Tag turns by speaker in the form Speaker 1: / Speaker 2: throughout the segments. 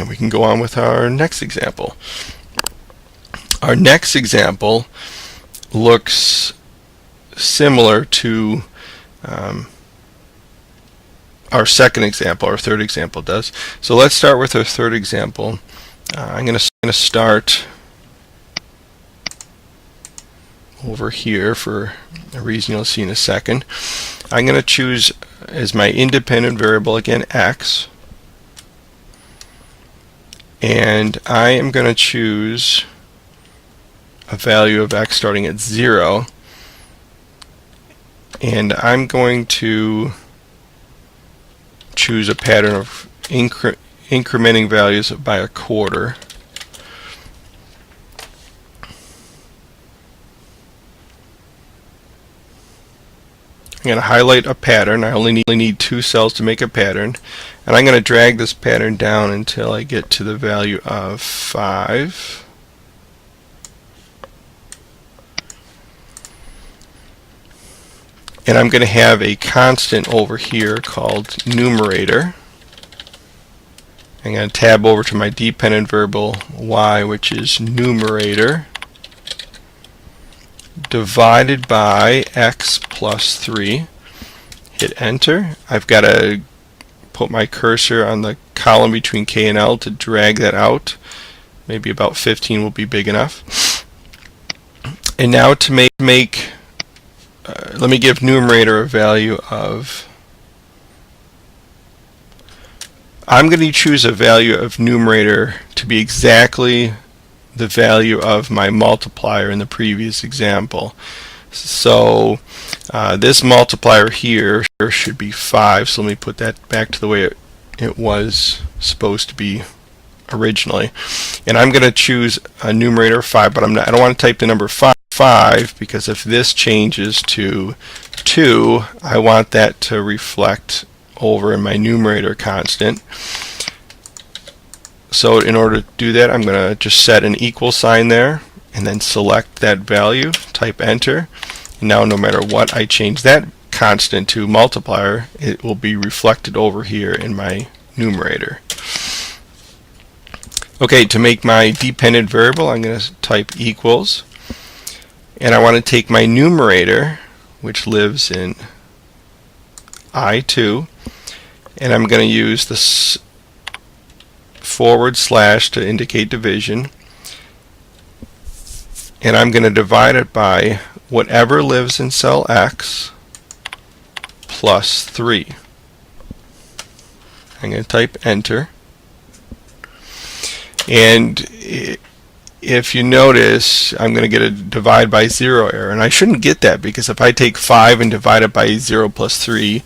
Speaker 1: And we can go on with our next example. Our next example looks similar to our second example, our third example does. So let's start with our third example. I'm going to start over here for a reason you'll see in a second. I'm going to choose as my independent variable again x, and I am going to choose a value of x starting at 0, and I'm going to choose a pattern of incrementing values by a quarter. I'm going to highlight a pattern. I only need 2 cells to make a pattern, and I'm going to drag this pattern down until I get to the value of 5. And I'm going to have a constant over here called numerator. I'm going to tab over to my dependent variable y, which is numerator, divided by x plus 3. Hit enter. I've got to put my cursor on the column between k and l to drag that out. Maybe about 15 will be big enough. And now to make let me give numerator a value of, I'm going to choose a value of numerator to be exactly the value of my multiplier in the previous example. So this multiplier here should be 5, so let me put that back to the way it was supposed to be originally. And I'm going to choose a numerator of 5, but I don't want to type the number 5 because if this changes to 2, I want that to reflect over in my numerator constant. So in order to do that, I'm going to just set an equal sign there and then select that value, type enter, and now no matter what I change that constant to multiplier, it will be reflected over here in my numerator. Okay, to make my dependent variable, I'm going to type equals, and I want to take my numerator, which lives in I2, and I'm going to use this / to indicate division, and I'm going to divide it by whatever lives in cell X plus 3. I'm going to type enter, and if you notice, I'm going to get a divide by 0 error, and I shouldn't get that because if I take 5 and divide it by 0 plus 3,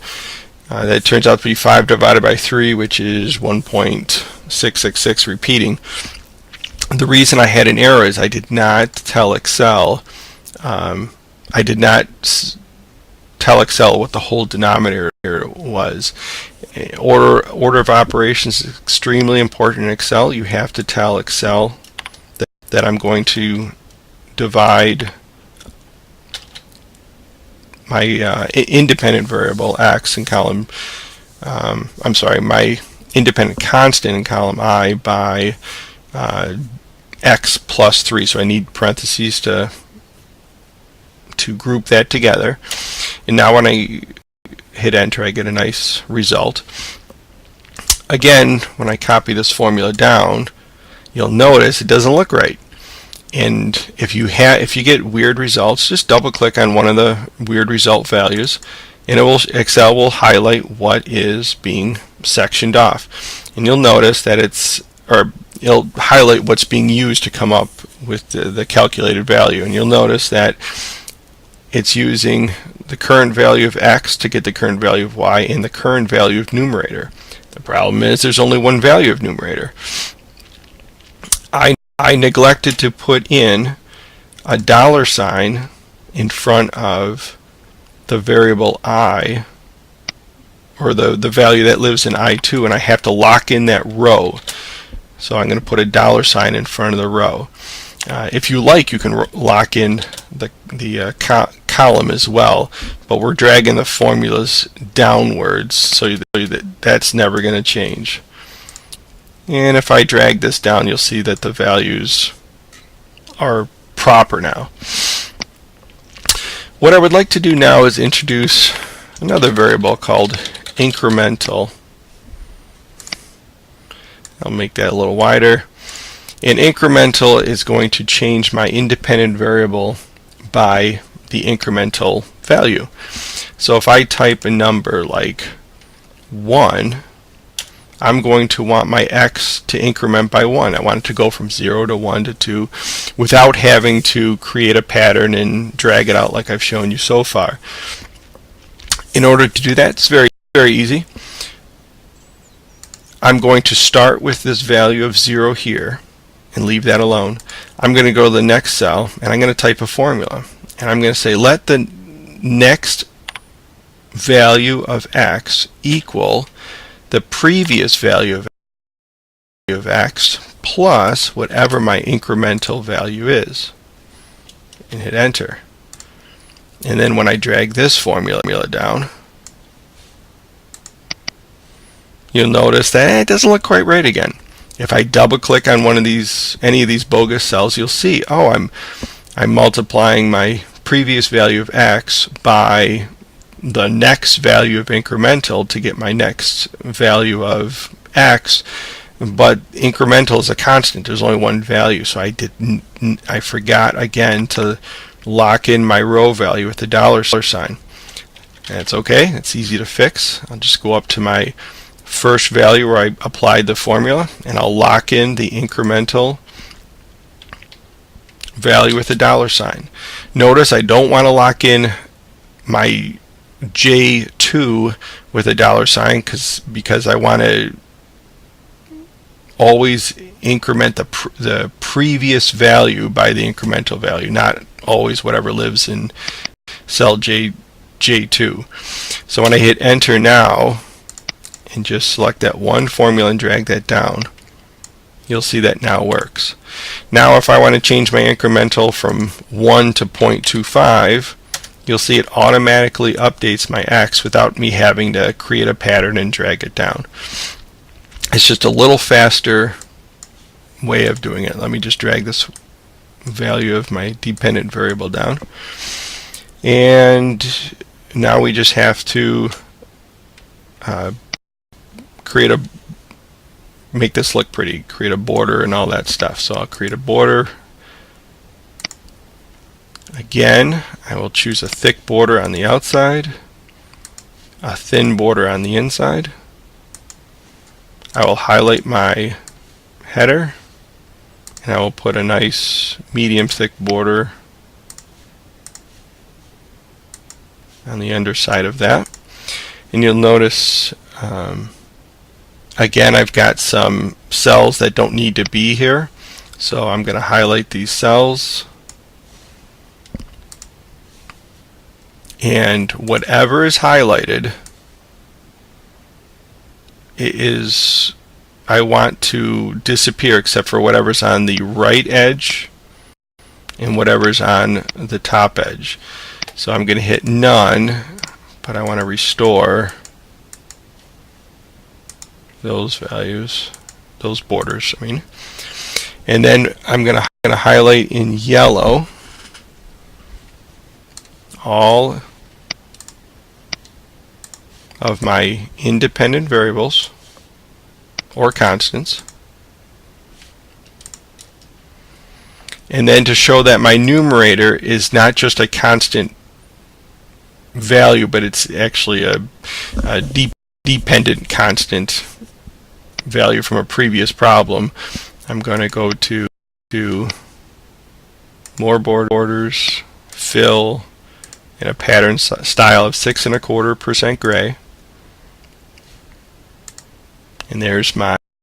Speaker 1: that turns out to be 5 divided by 3, which is 1.666 repeating. The reason I had an error is I did not tell Excel what the whole denominator was. Order of operations is extremely important in Excel. You have to tell Excel that I'm going to divide my independent variable x in column, my independent constant in column I by x plus 3. So I need parentheses to group that together. And now when I hit enter, I get a nice result. Again, when I copy this formula down, you'll notice it doesn't look right. And if you get weird results, just double click on one of the weird result values, and Excel will highlight what is being sectioned off. And you'll notice that it'll highlight what's being used to come up with the calculated value. And you'll notice that it's using the current value of x to get the current value of y and the current value of numerator. The problem is there's only one value of numerator. I neglected to put in a $sign in front of the variable I, or the value that lives in I2, and I have to lock in that row. So I'm going to put a $sign in front of the row. If you like, you can lock in the column as well, but we're dragging the formulas downwards so that's never going to change. And if I drag this down, you'll see that the values are proper now. What I would like to do now is introduce another variable called incremental. I'll make that a little wider. And incremental is going to change my independent variable by the incremental value. So if I type a number like 1, I'm going to want my x to increment by 1. I want it to go from 0 to 1 to 2 without having to create a pattern and drag it out like I've shown you so far. In order to do that, it's very, very easy. I'm going to start with this value of 0 here and leave that alone. I'm going to go to the next cell and I'm going to type a formula. And I'm going to say let the next value of x equal the previous value of x plus whatever my incremental value is, and hit enter. And then when I drag this formula down, you'll notice that it doesn't look quite right again. If I double click on any of these bogus cells, you'll see, oh, I'm multiplying my previous value of x by the next value of incremental to get my next value of x, but incremental is a constant. There's only one value, so I forgot again to lock in my row value with the $sign. That's okay. It's easy to fix. I'll just go up to my first value where I applied the formula, and I'll lock in the incremental value with the $sign. Notice I don't want to lock in my J2 with a $sign because I want to always increment the previous value by the incremental value, not always whatever lives in cell J2. So when I hit enter now and just select that one formula and drag that down, you'll see that now works. Now if I want to change my incremental from 1 to 0.25, you'll see it automatically updates my x without me having to create a pattern and drag it down. It's just a little faster way of doing it. Let me just drag this value of my dependent variable down. And now we just have to make this look pretty, create a border and all that stuff. So I'll create a border. Again, I will choose a thick border on the outside, a thin border on the inside. I will highlight my header, and I will put a nice medium thick border on the underside of that. And you'll notice again, I've got some cells that don't need to be here, so I'm going to highlight these cells, and whatever is highlighted I want to disappear except for whatever's on the right edge and whatever's on the top edge. So I'm going to hit none, but I want to restore those values, those borders, I mean. And then I'm going to highlight in yellow all of my independent variables or constants. And then to show that my numerator is not just a constant value, but it's actually a dependent constant value from a previous problem, I'm going to go to more borders, fill, in a pattern style of 6 1/4% gray. And there's my